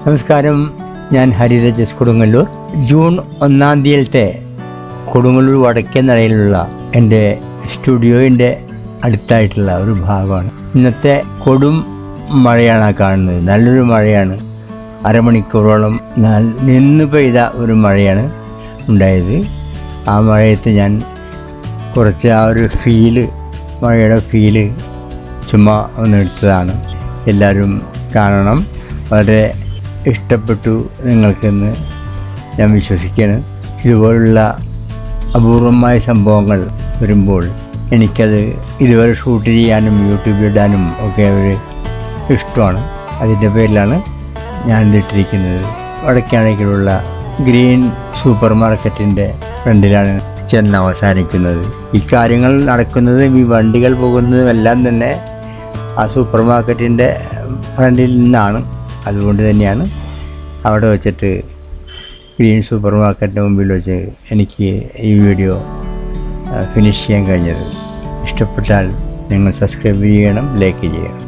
നമസ്കാരം, ഞാൻ ഹരിത chess Kodungallur. June 1 തീയതിയിലത്തെ Kodungallur വടക്കേ നടയിലുള്ള എൻ്റെ സ്റ്റുഡിയോയിൻ്റെ അടുത്തായിട്ടുള്ള ഒരു ഭാഗമാണ്. ഇന്നത്തെ കൊടും മഴയാണ് കാണുന്നത്. നല്ലൊരു മഴയാണ്. അരമണിക്കൂറോളം നിന്ന് പെയ്ത ഒരു മഴയാണ് ഉണ്ടായത്. ആ മഴയത്ത് ഞാൻ കുറച്ച് ആ ഒരു മഴയുടെ ഫീല് ചുമ്മാ ഒന്ന് എടുത്തതാണ്. എല്ലാവരും കാണണം. വളരെ ഇഷ്ടപ്പെട്ടു നിങ്ങൾക്കെന്ന് ഞാൻ വിശ്വസിക്കുകയാണ്. ഇതുപോലുള്ള അപൂർവമായ സംഭവങ്ങൾ വരുമ്പോൾ എനിക്കത് ഇതുവരെ ഷൂട്ട് ചെയ്യാനും യൂട്യൂബിലിടാനും ഒക്കെ ഒരു ഇഷ്ടമാണ്. അതിൻ്റെ പേരിലാണ് ഞാൻ ഇതിട്ടിരിക്കുന്നത്. വടക്കാണേക്കിലുള്ള ഗ്രീൻ സൂപ്പർ മാർക്കറ്റിൻ്റെ ഫ്രണ്ടിലാണ് ചെന്ന് അവസാനിക്കുന്നത്. ഈ കാര്യങ്ങൾ നടക്കുന്നതും ഈ വണ്ടികൾ പോകുന്നതും എല്ലാം തന്നെ ആ സൂപ്പർ മാർക്കറ്റിൻ്റെ ഫ്രണ്ടിൽ നിന്നാണ്. അതുകൊണ്ട് തന്നെയാണ് അവിടെ വെച്ചിട്ട് ഗ്രീൻ സൂപ്പർ മാർക്കറ്റിൻ്റെ മുമ്പിൽ വെച്ച് എനിക്ക് ഈ വീഡിയോ ഫിനിഷ് ചെയ്യാൻ കഴിഞ്ഞത്. ഇഷ്ടപ്പെട്ടാൽ നിങ്ങൾ സബ്സ്ക്രൈബ് ചെയ്യണം, ലൈക്ക് ചെയ്യണം.